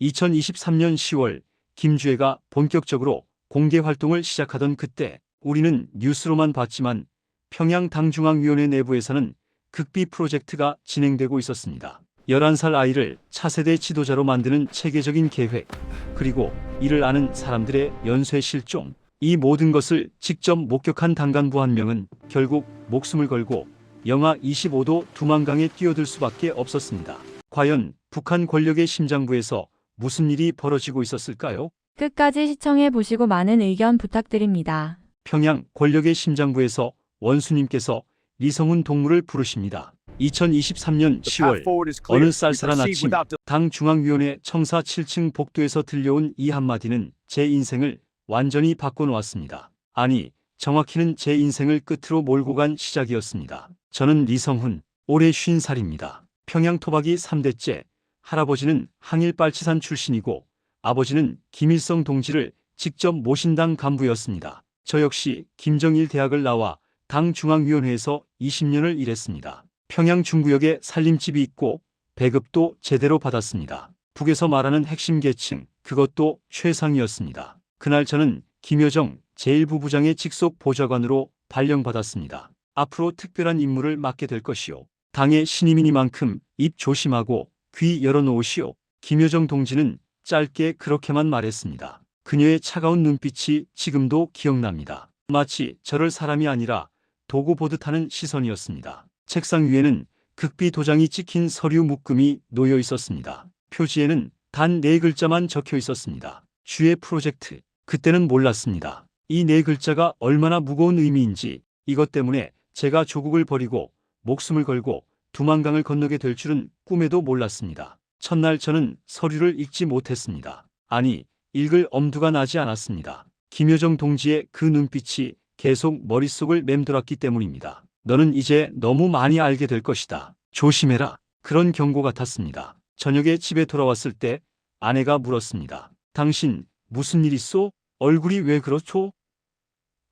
2023년 10월 김주혜가 본격적으로 공개 활동을 시작하던 그때 우리는 뉴스로만 봤지만 평양 당중앙위원회 내부에서는 극비 프로젝트가 진행되고 있었습니다. 11살 아이를 차세대 지도자로 만드는 체계적인 계획, 그리고 이를 아는 사람들의 연쇄 실종, 이 모든 것을 직접 목격한 당간부 한 명은 결국 목숨을 걸고 영하 25도 두만강에 뛰어들 수밖에 없었습니다. 과연 북한 권력의 심장부에서 무슨 일이 벌어지고 있었을까요? 끝까지 시청해 보시고 많은 의견 부탁드립니다. 평양 권력의 심장부에서 원수님께서 리성훈 동무를 부르십니다. 2023년 10월 어느 쌀쌀한 아침 당 중앙위원회 청사 7층 복도에서 들려온 이 한마디는 제 인생을 완전히 바꿔놓았습니다. 아니, 정확히는 제 인생을 끝으로 몰고 간 시작이었습니다. 저는 리성훈, 올해 50살입니다. 평양 토박이 3대째, 할아버지는 항일빨치산 출신이고 아버지는 김일성 동지를 직접 모신 당 간부였습니다. 저 역시 김정일 대학을 나와 당 중앙위원회에서 20년을 일했습니다. 평양 중구역에 살림집이 있고 배급도 제대로 받았습니다. 북에서 말하는 핵심 계층, 그것도 최상이었습니다. 그날 저는 김여정 제1부부장의 직속 보좌관으로 발령받았습니다. 앞으로 특별한 임무를 맡게 될 것이요. 당의 신임이니만큼 입 조심하고 귀 열어놓으시오. 김여정 동지는 짧게 그렇게만 말했습니다. 그녀의 차가운 눈빛이 지금도 기억납니다. 마치 저를 사람이 아니라 도구 보듯 하는 시선이었습니다. 책상 위에는 극비 도장이 찍힌 서류 묶음이 놓여 있었습니다. 표지에는 단 4글자만 적혀 있었습니다. 주의 프로젝트. 그때는 몰랐습니다. 이 4글자가 얼마나 무거운 의미인지, 이것 때문에 제가 조국을 버리고 목숨을 걸고 두만강을 건너게 될 줄은 꿈에도 몰랐습니다. 첫날 저는 서류를 읽지 못했습니다. 아니, 읽을 엄두가 나지 않았습니다. 김여정 동지의 그 눈빛이 계속 머릿속을 맴돌았기 때문입니다. 너는 이제 너무 많이 알게 될 것이다. 조심해라. 그런 경고 같았습니다. 저녁에 집에 돌아왔을 때 아내가 물었습니다. 당신 무슨 일 있소? 얼굴이 왜 그렇소?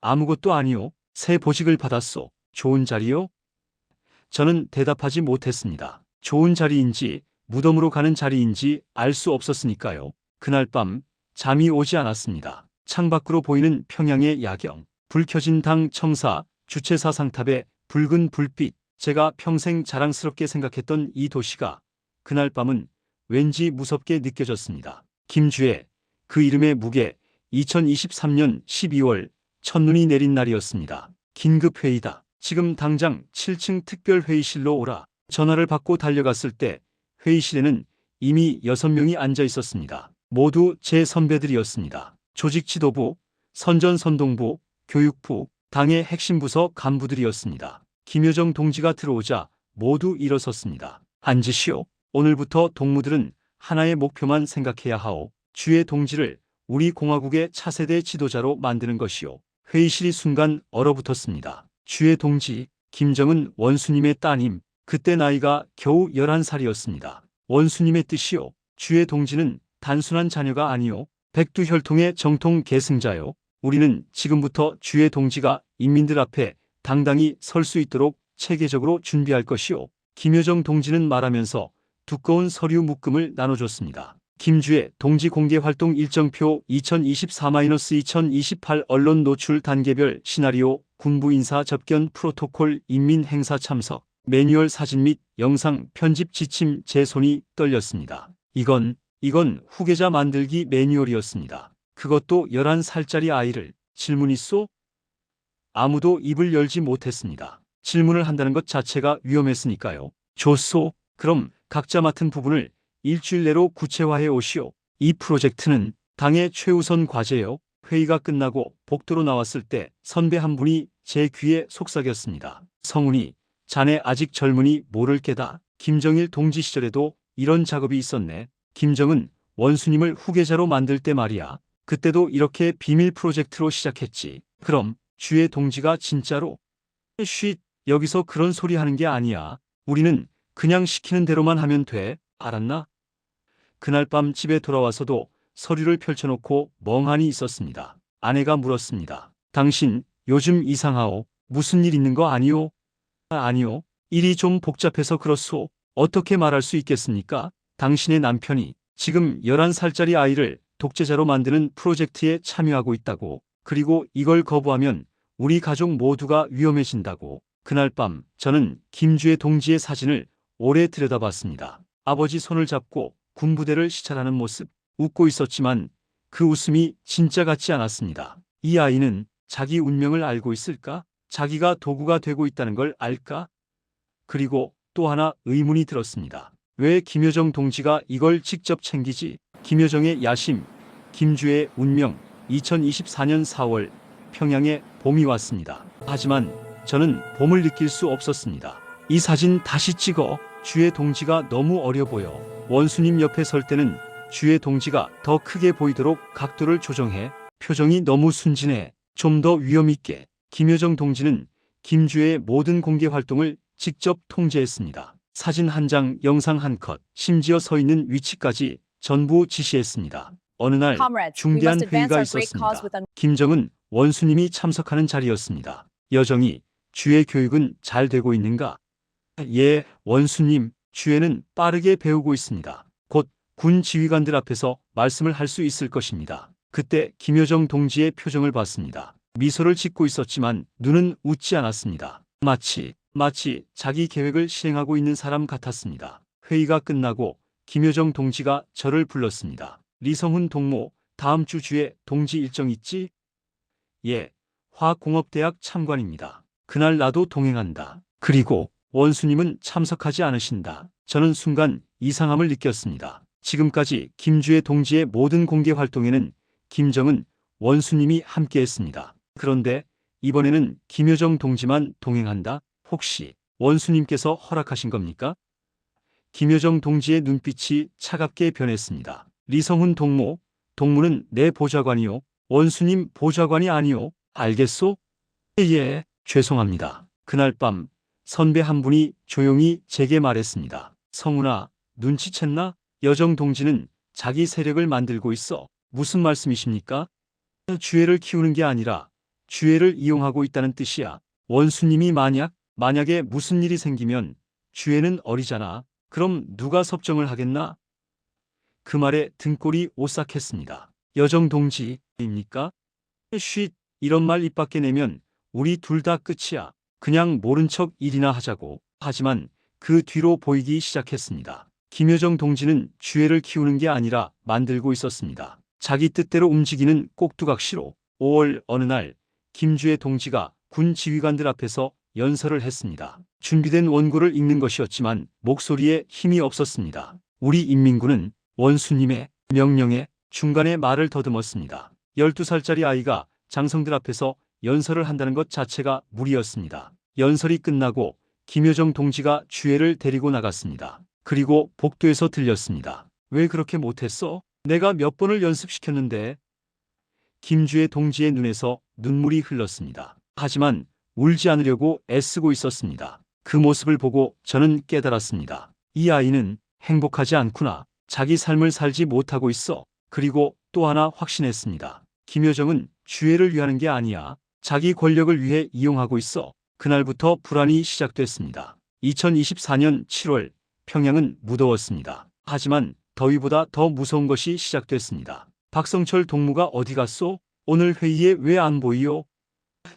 아무것도 아니요. 새 보직을 받았소. 좋은 자리요? 저는 대답하지 못했습니다. 좋은 자리인지 무덤으로 가는 자리인지 알 수 없었으니까요. 그날 밤 잠이 오지 않았습니다. 창밖으로 보이는 평양의 야경, 불 켜진 당 청사 주최 사상탑의 붉은 불빛, 제가 평생 자랑스럽게 생각했던 이 도시가 그날 밤은 왠지 무섭게 느껴졌습니다. 김주혜, 그 이름의 무게. 2023년 12월 첫눈이 내린 날이었습니다. 긴급회의다. 지금 당장 7층 특별회의실로 오라. 전화를 받고 달려갔을 때 회의실에는 이미 6명이 앉아 있었습니다. 모두 제 선배들이었습니다. 조직지도부, 선전선동부, 교육부, 당의 핵심 부서 간부들이었습니다. 김여정 동지가 들어오자 모두 일어섰습니다. 앉으시오. 오늘부터 동무들은 하나의 목표만 생각해야 하오. 주의 동지를 우리 공화국의 차세대 지도자로 만드는 것이오. 회의실이 순간 얼어붙었습니다. 주의 동지, 김정은 원수님의 따님, 그때 나이가 겨우 11살이었습니다. 원수님의 뜻이요. 주의 동지는 단순한 자녀가 아니요. 백두혈통의 정통 계승자요. 우리는 지금부터 주의 동지가 인민들 앞에 당당히 설 수 있도록 체계적으로 준비할 것이요. 김여정 동지는 말하면서 두꺼운 서류 묶음을 나눠줬습니다. 김주혜 동지 공개활동 일정표 2024-2028 언론 노출 단계별 시나리오, 군부 인사 접견 프로토콜, 인민 행사 참석, 매뉴얼 사진 및 영상 편집 지침. 제 손이 떨렸습니다. 이건 후계자 만들기 매뉴얼이었습니다. 그것도 11살짜리 아이를. 질문 있소? 아무도 입을 열지 못했습니다. 질문을 한다는 것 자체가 위험했으니까요. 좋소. 그럼 각자 맡은 부분을 일주일 내로 구체화해 오시오. 이 프로젝트는 당의 최우선 과제요. 회의가 끝나고 복도로 나왔을 때 선배 한 분이 제 귀에 속삭였습니다. 성훈이, 자네 아직 젊으니 모를 게다. 김정일 동지 시절에도 이런 작업이 있었네. 김정은 원수님을 후계자로 만들 때 말이야. 그때도 이렇게 비밀 프로젝트로 시작했지. 그럼 주의 동지가 진짜로? 쉿, 여기서 그런 소리 하는 게 아니야. 우리는 그냥 시키는 대로만 하면 돼. 알았나? 그날 밤 집에 돌아와서도 서류를 펼쳐놓고 멍하니 있었습니다. 아내가 물었습니다. 당신 요즘 이상하오. 무슨 일 있는 거 아니오? 아니요. 일이 좀 복잡해서 그렇소. 어떻게 말할 수 있겠습니까? 당신의 남편이 지금 11살짜리 아이를 독재자로 만드는 프로젝트에 참여하고 있다고. 그리고 이걸 거부하면 우리 가족 모두가 위험해진다고. 그날 밤 저는 김주혜 동지의 사진을 오래 들여다봤습니다. 아버지 손을 잡고 군부대를 시찰하는 모습. 웃고 있었지만 그 웃음이 진짜 같지 않았습니다. 이 아이는 자기 운명을 알고 있을까? 자기가 도구가 되고 있다는 걸 알까? 그리고 또 하나 의문이 들었습니다. 왜 김여정 동지가 이걸 직접 챙기지? 김여정의 야심, 김주혜의 운명. 2024년 4월 평양에 봄이 왔습니다. 하지만 저는 봄을 느낄 수 없었습니다. 이 사진 다시 찍어. 주혜 동지가 너무 어려 보여. 원수님 옆에 설 때는 주혜 동지가 더 크게 보이도록 각도를 조정해. 표정이 너무 순진해. 좀 더 위험 있게. 김여정 동지는 김주혜의 모든 공개 활동을 직접 통제했습니다. 사진 한 장, 영상 한 컷, 심지어 서 있는 위치까지 전부 지시했습니다. 어느 날 중대한 회의가 있었습니다. 김정은 원수님이 참석하는 자리였습니다. 여정이 주혜 교육은 잘 되고 있는가? 예, 원수님, 주혜는 빠르게 배우고 있습니다. 곧 군 지휘관들 앞에서 말씀을 할 수 있을 것입니다. 그때 김여정 동지의 표정을 봤습니다. 미소를 짓고 있었지만 눈은 웃지 않았습니다. 마치 자기 계획을 실행하고 있는 사람 같았습니다. 회의가 끝나고 김여정 동지가 저를 불렀습니다. 리성훈 동무, 다음 주 주에 동지 일정 있지? 예, 화학공업대학 참관입니다. 그날 나도 동행한다. 그리고 원수님은 참석하지 않으신다. 저는 순간 이상함을 느꼈습니다. 지금까지 김주혜 동지의 모든 공개 활동에는 김정은 원수님이 함께했습니다. 그런데 이번에는 김여정 동지만 동행한다? 혹시 원수님께서 허락하신 겁니까? 김여정 동지의 눈빛이 차갑게 변했습니다. 리성훈 동무, 동무는 내 보좌관이요. 원수님 보좌관이 아니요. 알겠소? 예, 죄송합니다. 그날 밤 선배 한 분이 조용히 제게 말했습니다. 성훈아, 눈치챘나? 여정 동지는 자기 세력을 만들고 있어. 무슨 말씀이십니까? 주혜를 키우는 게 아니라 주혜를 이용하고 있다는 뜻이야. 원수님이 만약에 무슨 일이 생기면 주혜는 어리잖아. 그럼 누가 섭정을 하겠나? 그 말에 등골이 오싹했습니다. 여정 동지입니까? 쉿, 이런 말 입 밖에 내면 우리 둘 다 끝이야. 그냥 모른 척 일이나 하자고. 하지만 그 뒤로 보이기 시작했습니다. 김여정 동지는 주혜를 키우는 게 아니라 만들고 있었습니다. 자기 뜻대로 움직이는 꼭두각시로. 5월 어느 날 김주혜 동지가 군 지휘관들 앞에서 연설을 했습니다. 준비된 원고를 읽는 것이었지만 목소리에 힘이 없었습니다. 우리 인민군은 원수님의 명령에 중간에 말을 더듬었습니다. 12살짜리 아이가 장성들 앞에서 연설을 한다는 것 자체가 무리였습니다. 연설이 끝나고 김여정 동지가 주혜를 데리고 나갔습니다. 그리고 복도에서 들렸습니다. 왜 그렇게 못했어? 내가 몇 번을 연습시켰는데. 김주혜 동지의 눈에서 눈물이 흘렀습니다. 하지만 울지 않으려고 애쓰고 있었습니다. 그 모습을 보고 저는 깨달았습니다. 이 아이는 행복하지 않구나. 자기 삶을 살지 못하고 있어. 그리고 또 하나 확신했습니다. 김여정은 주혜를 위하는 게 아니야. 자기 권력을 위해 이용하고 있어. 그날부터 불안이 시작됐습니다. 2024년 7월 평양은 무더웠습니다. 하지만 더위보다 더 무서운 것이 시작됐습니다. 박성철 동무가 어디 갔소? 오늘 회의에 왜 안 보이요?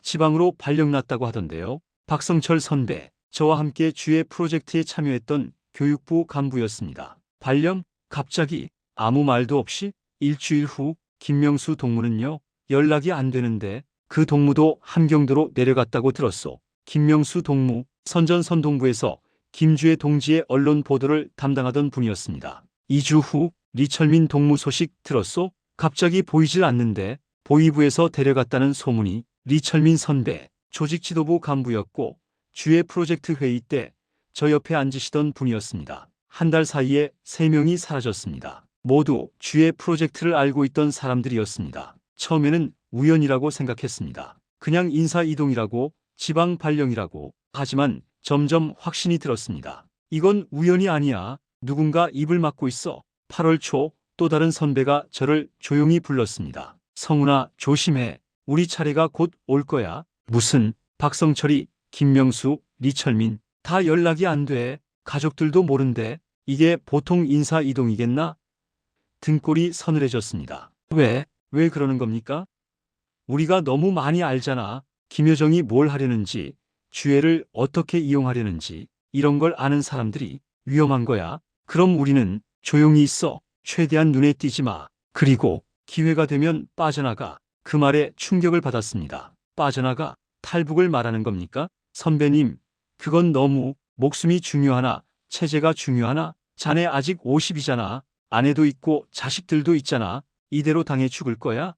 지방으로 발령 났다고 하던데요. 박성철 선배, 저와 함께 주혜 프로젝트에 참여했던 교육부 간부였습니다. 발령? 갑자기 아무 말도 없이? 일주일 후 김명수 동무는요? 연락이 안 되는데. 그 동무도 함경도로 내려갔다고 들었소. 김명수 동무, 선전선동부에서 김주혜 동지의 언론 보도를 담당하던 분이었습니다. 2주 후 리철민 동무 소식 들었소? 갑자기 보이질 않는데. 보위부에서 데려갔다는 소문이. 리철민 선배, 조직 지도부 간부였고 주혜 프로젝트 회의 때 저 옆에 앉으시던 분이었습니다. 한 달 사이에 3명이 사라졌습니다. 모두 주혜 프로젝트를 알고 있던 사람들이었습니다. 처음에는 우연이라고 생각했습니다. 그냥 인사 이동이라고, 지방 발령이라고. 하지만 점점 확신이 들었습니다. 이건 우연이 아니야. 누군가 입을 막고 있어. 8월 초 또 다른 선배가 저를 조용히 불렀습니다. 성훈아, 조심해. 우리 차례가 곧 올 거야. 무슨? 박성철이, 김명수, 리철민 다 연락이 안 돼. 가족들도 모른대. 이게 보통 인사 이동이겠나? 등골이 서늘해졌습니다. 왜 그러는 겁니까? 우리가 너무 많이 알잖아. 김여정이 뭘 하려는지, 주애를 어떻게 이용하려는지, 이런 걸 아는 사람들이 위험한 거야. 그럼 우리는 조용히 있어. 최대한 눈에 띄지 마. 그리고 기회가 되면 빠져나가. 그 말에 충격을 받았습니다. 빠져나가? 탈북을 말하는 겁니까? 선배님, 그건 너무 목숨이 중요하나, 체제가 중요하나? 자네 아직 50이잖아. 아내도 있고 자식들도 있잖아. 이대로 당해 죽을 거야?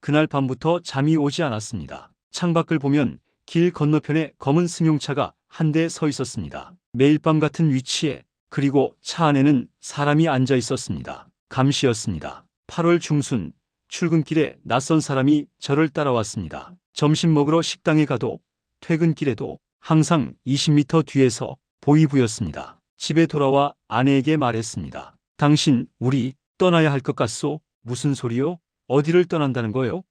그날 밤부터 잠이 오지 않았습니다. 창밖을 보면 길 건너편에 검은 승용차가 한 대 서 있었습니다. 매일 밤 같은 위치에, 그리고 차 안에는 사람이 앉아 있었습니다. 감시였습니다. 8월 중순, 출근길에 낯선 사람이 저를 따라왔습니다. 점심 먹으러 식당에 가도, 퇴근길에도 항상 20m 뒤에서 보이부였습니다. 집에 돌아와 아내에게 말했습니다. 당신, 우리 떠나야 할 것 같소? 무슨 소리요? 어디를 떠난다는 거요?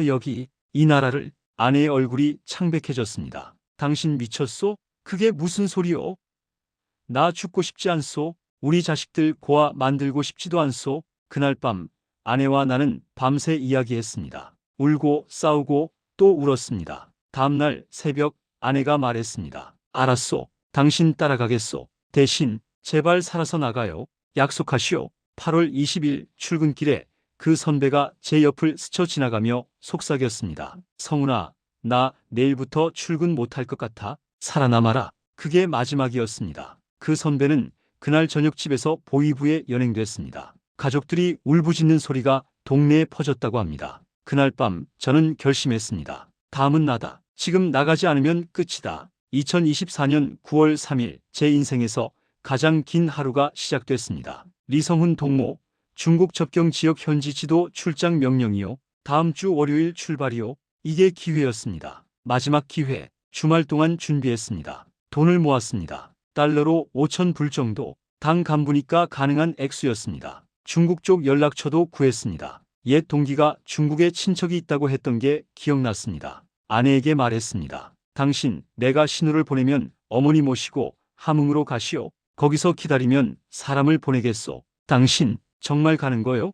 여기, 이 나라를. 아내의 얼굴이 창백해졌습니다. 당신 미쳤소? 그게 무슨 소리요? 나 죽고 싶지 않소? 우리 자식들 고아 만들고 싶지도 않소? 그날 밤 아내와 나는 밤새 이야기했습니다. 울고 싸우고 또 울었습니다. 다음날 새벽 아내가 말했습니다. 알았소. 당신 따라가겠소. 대신 제발 살아서 나가요. 약속하시오. 8월 20일 출근길에 그 선배가 제 옆을 스쳐 지나가며 속삭였습니다. 성훈아, 나 내일부터 출근 못할 것 같아. 살아남아라. 그게 마지막이었습니다. 그 선배는 그날 저녁 집에서 보이부에 연행됐습니다. 가족들이 울부짖는 소리가 동네에 퍼졌다고 합니다. 그날 밤 저는 결심했습니다. 다음은 나다. 지금 나가지 않으면 끝이다. 2024년 9월 3일 제 인생에서 가장 긴 하루가 시작됐습니다. 리성훈 동무, 중국 접경 지역 현지 지도 출장 명령이요. 다음 주 월요일 출발이요. 이게 기회였습니다. 마지막 기회. 주말 동안 준비했습니다. 돈을 모았습니다. 달러로 5,000불 정도. 당 간부니까 가능한 액수였습니다. 중국 쪽 연락처도 구했습니다. 옛 동기가 중국에 친척이 있다고 했던 게 기억났습니다. 아내에게 말했습니다. 당신, 내가 신호를 보내면 어머니 모시고 함흥으로 가시오. 거기서 기다리면 사람을 보내겠소. 당신, 정말 가는 거요?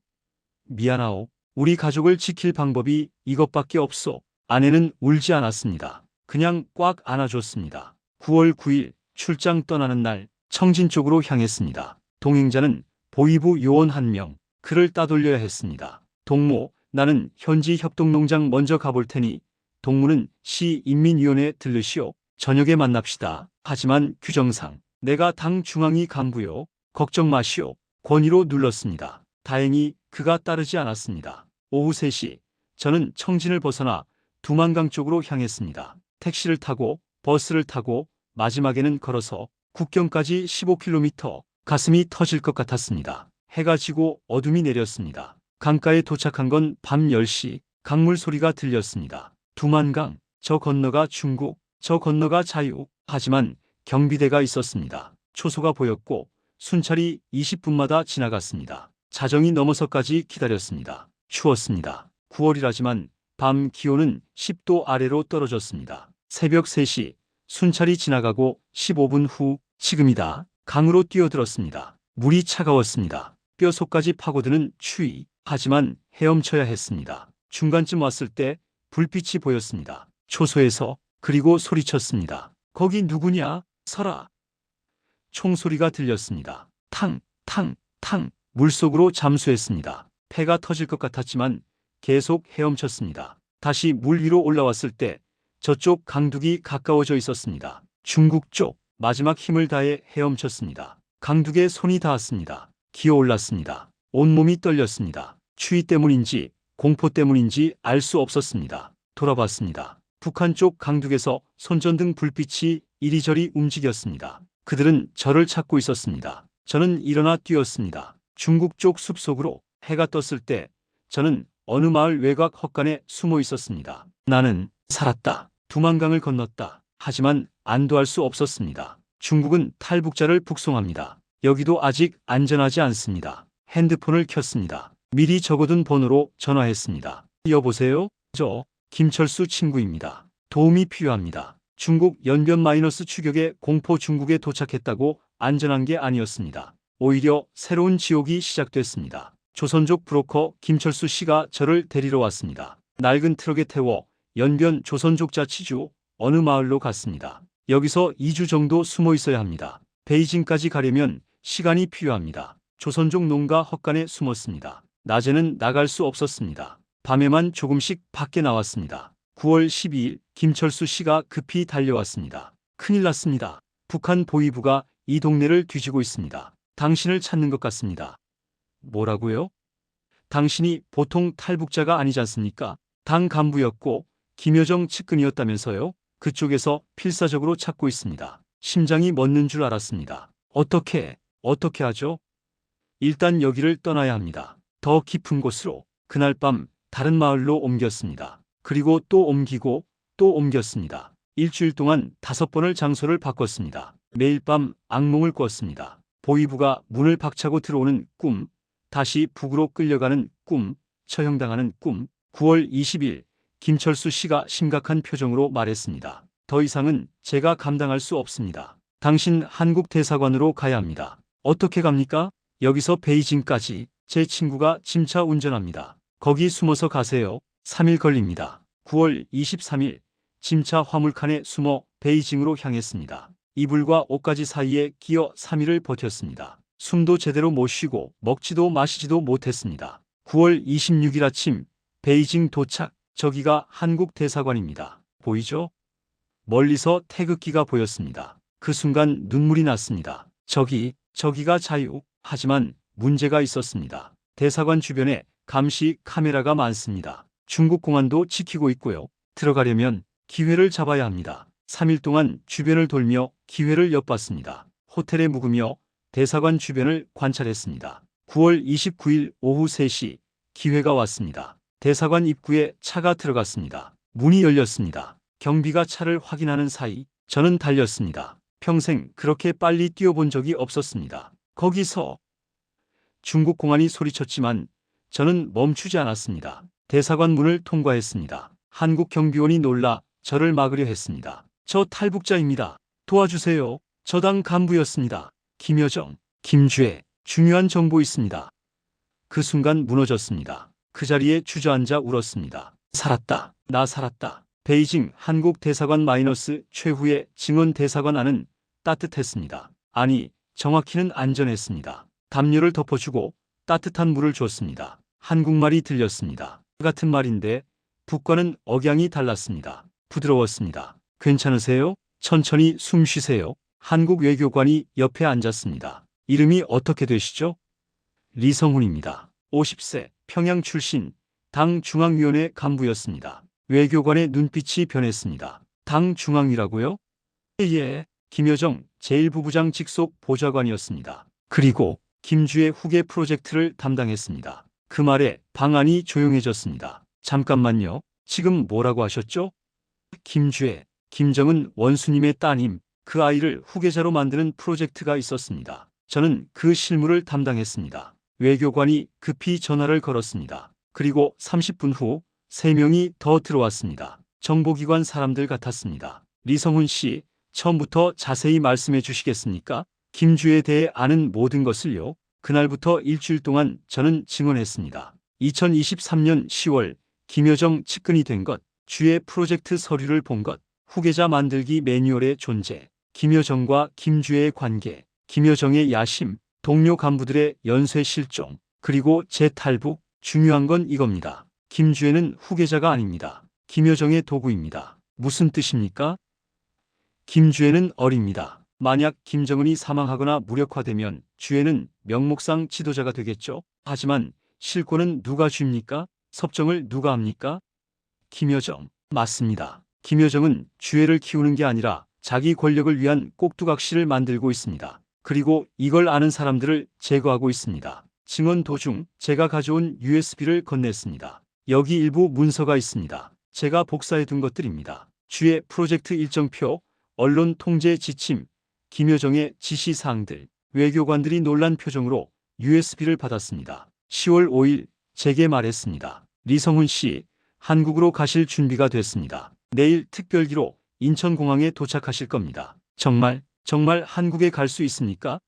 미안하오. 우리 가족을 지킬 방법이 이것밖에 없소. 아내는 울지 않았습니다. 그냥 꽉 안아줬습니다. 9월 9일 출장 떠나는 날 청진 쪽으로 향했습니다. 동행자는 보이부 요원 1명. 그를 따돌려야 했습니다. 동무, 나는 현지 협동농장 먼저 가볼 테니 동무는 시인민위원회에 들르시오. 저녁에 만납시다. 하지만 규정상 내가 당 중앙위 간부요. 걱정 마시오. 권위로 눌렀습니다. 다행히 그가 따르지 않았습니다. 오후 3시 저는 청진을 벗어나 두만강 쪽으로 향했습니다. 택시를 타고 버스를 타고 마지막에는 걸어서 국경까지 15km. 가슴이 터질 것 같았습니다. 해가 지고 어둠이 내렸습니다. 강가에 도착한 건 밤 10시. 강물 소리가 들렸습니다. 두만강, 저 건너가 중국, 저 건너가 자유. 하지만 경비대가 있었습니다. 초소가 보였고 순찰이 20분마다 지나갔습니다. 자정이 넘어서까지 기다렸습니다. 추웠습니다. 9월이라지만 밤 기온은 10도 아래로 떨어졌습니다. 새벽 3시 순찰이 지나가고 15분 후 지금이다. 강으로 뛰어들었습니다. 물이 차가웠습니다. 뼈속까지 파고드는 추위. 하지만 헤엄쳐야 했습니다. 중간쯤 왔을 때 불빛이 보였습니다. 초소에서. 그리고 소리쳤습니다. 거기 누구냐? 서라. 총소리가 들렸습니다. 탕, 탕, 탕. 물속으로 잠수했습니다. 폐가 터질 것 같았지만 계속 헤엄쳤습니다. 다시 물 위로 올라왔을 때 저쪽 강둑이 가까워져 있었습니다. 중국 쪽. 마지막 힘을 다해 헤엄쳤습니다. 강둑에 손이 닿았습니다. 기어올랐습니다. 온몸이 떨렸습니다. 추위 때문인지 공포 때문인지 알 수 없었습니다. 돌아봤습니다. 북한 쪽 강둑에서 손전등 불빛이 이리저리 움직였습니다. 그들은 저를 찾고 있었습니다. 저는 일어나 뛰었습니다. 중국 쪽 숲속으로. 해가 떴을 때 저는 어느 마을 외곽 헛간에 숨어 있었습니다. 나는 살았다. 두만강을 건넜다. 하지만 안도할 수 없었습니다. 중국은 탈북자를 북송합니다. 여기도 아직 안전하지 않습니다. 핸드폰을 켰습니다. 미리 적어둔 번호로 전화했습니다. 여보세요? 저 김철수 친구입니다. 도움이 필요합니다. 중국 연변 마이너스 추격에 공포 중국에 도착했다고. 안전한 게 아니었습니다. 오히려 새로운 지옥이 시작됐습니다. 조선족 브로커 김철수 씨가 저를 데리러 왔습니다. 낡은 트럭에 태워 연변 조선족 자치주 어느 마을로 갔습니다. 여기서 2주 정도 숨어 있어야 합니다. 베이징까지 가려면 시간이 필요합니다. 조선족 농가 헛간에 숨었습니다. 낮에는 나갈 수 없었습니다. 밤에만 조금씩 밖에 나왔습니다. 9월 12일 김철수 씨가 급히 달려왔습니다. 큰일 났습니다. 북한 보위부가 이 동네를 뒤지고 있습니다. 당신을 찾는 것 같습니다. 뭐라고요? 당신이 보통 탈북자가 아니지 않습니까? 당 간부였고 김여정 측근이었다면서요? 그쪽에서 필사적으로 찾고 있습니다. 심장이 멎는 줄 알았습니다. 어떻게 하죠? 일단 여기를 떠나야 합니다. 더 깊은 곳으로. 그날 밤 다른 마을로 옮겼습니다. 그리고 또 옮기고 또 옮겼습니다. 일주일 동안 5번을 장소를 바꿨습니다. 매일 밤 악몽을 꿨습니다. 보위부가 문을 박차고 들어오는 꿈, 다시 북으로 끌려가는 꿈, 처형당하는 꿈. 9월 20일 김철수 씨가 심각한 표정으로 말했습니다. 더 이상은 제가 감당할 수 없습니다. 당신 한국 대사관으로 가야 합니다. 어떻게 갑니까? 여기서 베이징까지 제 친구가 짐차 운전합니다. 거기 숨어서 가세요. 3일 걸립니다. 9월 23일 짐차 화물칸에 숨어 베이징으로 향했습니다. 이불과 옷가지 사이에 끼어 3일을 버텼습니다. 숨도 제대로 못 쉬고 먹지도 마시지도 못했습니다. 9월 26일 아침 베이징 도착. 저기가 한국 대사관입니다. 보이죠? 멀리서 태극기가 보였습니다. 그 순간 눈물이 났습니다. 저기가 자유. 하지만 문제가 있었습니다. 대사관 주변에 감시 카메라가 많습니다. 중국 공안도 지키고 있고요. 들어가려면 기회를 잡아야 합니다. 3일 동안 주변을 돌며 기회를 엿봤습니다. 호텔에 묵으며 대사관 주변을 관찰했습니다. 9월 29일 오후 3시 기회가 왔습니다. 대사관 입구에 차가 들어갔습니다. 문이 열렸습니다. 경비가 차를 확인하는 사이 저는 달렸습니다. 평생 그렇게 빨리 뛰어본 적이 없었습니다. 거기서 중국 공안이 소리쳤지만 저는 멈추지 않았습니다. 대사관 문을 통과했습니다. 한국 경비원이 놀라 저를 막으려 했습니다. 저 탈북자입니다. 도와주세요. 저 당 간부였습니다. 김여정, 김주애, 중요한 정보 있습니다. 그 순간 무너졌습니다. 그 자리에 주저앉아 울었습니다. 살았다. 나 살았다. 베이징 한국 대사관 마이너스 최후의 증언. 대사관 안은 따뜻했습니다. 아니, 정확히는 안전했습니다. 담요를 덮어주고 따뜻한 물을 줬습니다. 한국말이 들렸습니다. 같은 말인데 북과는 억양이 달랐습니다. 부드러웠습니다. 괜찮으세요? 천천히 숨 쉬세요. 한국 외교관이 옆에 앉았습니다. 이름이 어떻게 되시죠? 리성훈입니다. 50세, 평양 출신, 당 중앙위원회 간부였습니다. 외교관의 눈빛이 변했습니다. 당 중앙위라고요? 예, 김여정 제1부부장 직속 보좌관이었습니다. 그리고 김주의 후계 프로젝트를 담당했습니다. 그 말에 방안이 조용해졌습니다. 잠깐만요. 지금 뭐라고 하셨죠? 김주의, 김정은 원수님의 따님, 그 아이를 후계자로 만드는 프로젝트가 있었습니다. 저는 그 실무를 담당했습니다. 외교관이 급히 전화를 걸었습니다. 그리고 30분 후 3명이 더 들어왔습니다. 정보기관 사람들 같았습니다. 리성훈 씨, 처음부터 자세히 말씀해 주시겠습니까? 김주에 대해 아는 모든 것을요. 그날부터 일주일 동안 저는 증언했습니다. 2023년 10월 김여정 측근이 된 것, 주의 프로젝트 서류를 본 것, 후계자 만들기 매뉴얼의 존재, 김여정과 김주의 관계, 김여정의 야심, 동료 간부들의 연쇄 실종, 그리고 재탈북. 중요한 건 이겁니다. 김주애는 후계자가 아닙니다. 김여정의 도구입니다. 무슨 뜻입니까? 김주애는 어립니다. 만약 김정은이 사망하거나 무력화되면 주애는 명목상 지도자가 되겠죠. 하지만 실권은 누가 줍니까? 섭정을 누가 합니까? 김여정. 맞습니다. 김여정은 주애를 키우는 게 아니라 자기 권력을 위한 꼭두각시를 만들고 있습니다. 그리고 이걸 아는 사람들을 제거하고 있습니다. 증언 도중 제가 가져온 USB를 건넸습니다. 여기 일부 문서가 있습니다. 제가 복사해둔 것들입니다. 주의 프로젝트 일정표, 언론 통제 지침, 김여정의 지시사항들. 외교관들이 놀란 표정으로 USB를 받았습니다. 10월 5일 제게 말했습니다. 리성훈 씨, 한국으로 가실 준비가 됐습니다. 내일 특별기로 인천공항에 도착하실 겁니다. 정말 한국에 갈 수 있습니까?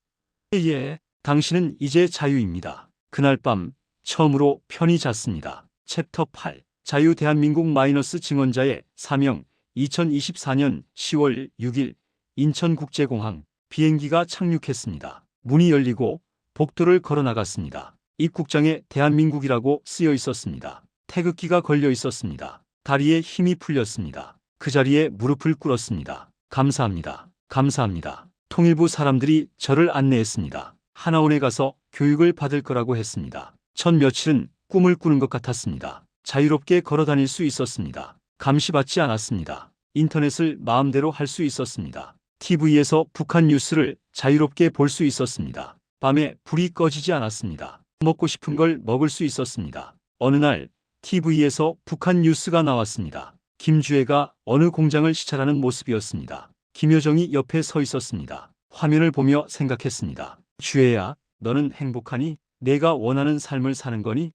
예, 당신은 이제 자유입니다. 그날 밤 처음으로 편히 잤습니다. 챕터 8 자유 대한민국 마이너스 증언자의 사명 2024년 10월 6일 인천국제공항 비행기가 착륙했습니다. 문이 열리고 복도를 걸어 나갔습니다. 입국장에 대한민국이라고 쓰여 있었습니다. 태극기가 걸려 있었습니다. 다리에 힘이 풀렸습니다. 그 자리에 무릎을 꿇었습니다. 감사합니다. 감사합니다. 통일부 사람들이 저를 안내했습니다. 하나원에 가서 교육을 받을 거라고 했습니다. 첫 며칠은 꿈을 꾸는 것 같았습니다. 자유롭게 걸어 다닐 수 있었습니다. 감시받지 않았습니다. 인터넷을 마음대로 할 수 있었습니다. TV에서 북한 뉴스를 자유롭게 볼 수 있었습니다. 밤에 불이 꺼지지 않았습니다. 먹고 싶은 걸 먹을 수 있었습니다. 어느 날 TV에서 북한 뉴스가 나왔습니다. 김주애가 어느 공장을 시찰하는 모습이었습니다. 김여정이 옆에 서 있었습니다. 화면을 보며 생각했습니다. 주애야, 너는 행복하니? 내가 원하는 삶을 사는 거니?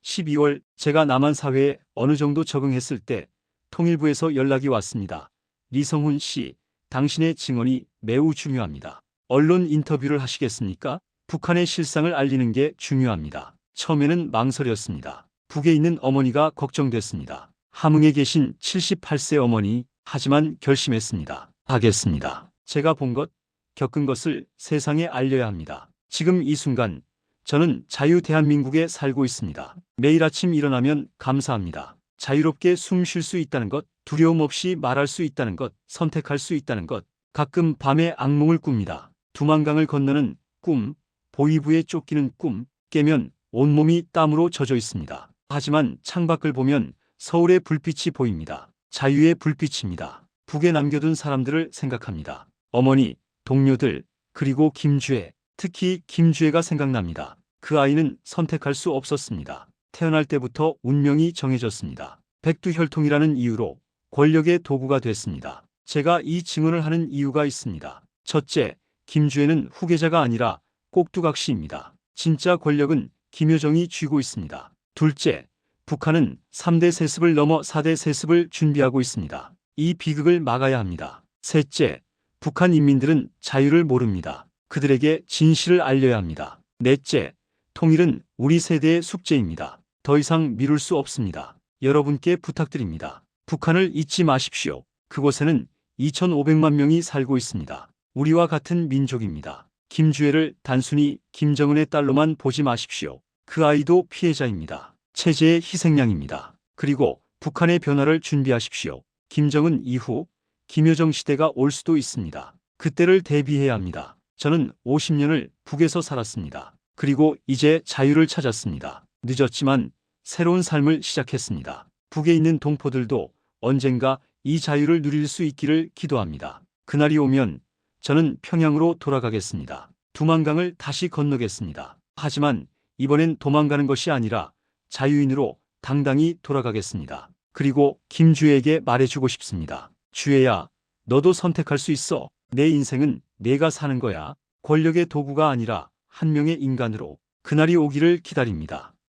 12월 제가 남한 사회에 어느 정도 적응했을 때 통일부에서 연락이 왔습니다. 리성훈 씨, 당신의 증언이 매우 중요합니다. 언론 인터뷰를 하시겠습니까? 북한의 실상을 알리는 게 중요합니다. 처음에는 망설였습니다. 북에 있는 어머니가 걱정됐습니다. 함흥에 계신 78세 어머니, 하지만 결심했습니다. 하겠습니다. 제가 본 것, 겪은 것을 세상에 알려야 합니다. 지금 이 순간 저는 자유 대한민국에 살고 있습니다. 매일 아침 일어나면 감사합니다. 자유롭게 숨 쉴 수 있다는 것, 두려움 없이 말할 수 있다는 것, 선택할 수 있다는 것. 가끔 밤에 악몽을 꿉니다. 두만강을 건너는 꿈, 보위부에 쫓기는 꿈. 깨면 온몸이 땀으로 젖어 있습니다. 하지만 창밖을 보면 서울의 불빛이 보입니다. 자유의 불빛입니다. 북에 남겨둔 사람들을 생각합니다. 어머니, 동료들, 그리고 김주애. 특히 김주애가 생각납니다. 그 아이는 선택할 수 없었습니다. 태어날 때부터 운명이 정해졌습니다. 백두혈통이라는 이유로 권력의 도구가 됐습니다. 제가 이 증언을 하는 이유가 있습니다. 첫째, 김주애는 후계자가 아니라 꼭두각시입니다. 진짜 권력은 김여정이 쥐고 있습니다. 둘째, 북한은 3대 세습을 넘어 4대 세습을 준비하고 있습니다. 이 비극을 막아야 합니다. 셋째, 북한 인민들은 자유를 모릅니다. 그들에게 진실을 알려야 합니다. 넷째, 통일은 우리 세대의 숙제입니다. 더 이상 미룰 수 없습니다. 여러분께 부탁드립니다. 북한을 잊지 마십시오. 그곳에는 2,500만 명이 살고 있습니다. 우리와 같은 민족입니다. 김주애를 단순히 김정은의 딸로만 보지 마십시오. 그 아이도 피해자입니다. 체제의 희생양입니다. 그리고 북한의 변화를 준비하십시오. 김정은 이후 김여정 시대가 올 수도 있습니다. 그때를 대비해야 합니다. 저는 50년을 북에서 살았습니다. 그리고 이제 자유를 찾았습니다. 늦었지만 새로운 삶을 시작했습니다. 북에 있는 동포들도 언젠가 이 자유를 누릴 수 있기를 기도합니다. 그날이 오면 저는 평양으로 돌아가겠습니다. 두만강을 다시 건너겠습니다. 하지만 이번엔 도망가는 것이 아니라 자유인으로 당당히 돌아가겠습니다. 그리고 김주애에게 말해주고 싶습니다. 주애야, 너도 선택할 수 있어. 내 인생은 내가 사는 거야. 권력의 도구가 아니라 한 명의 인간으로. 그날이 오기를 기다립니다.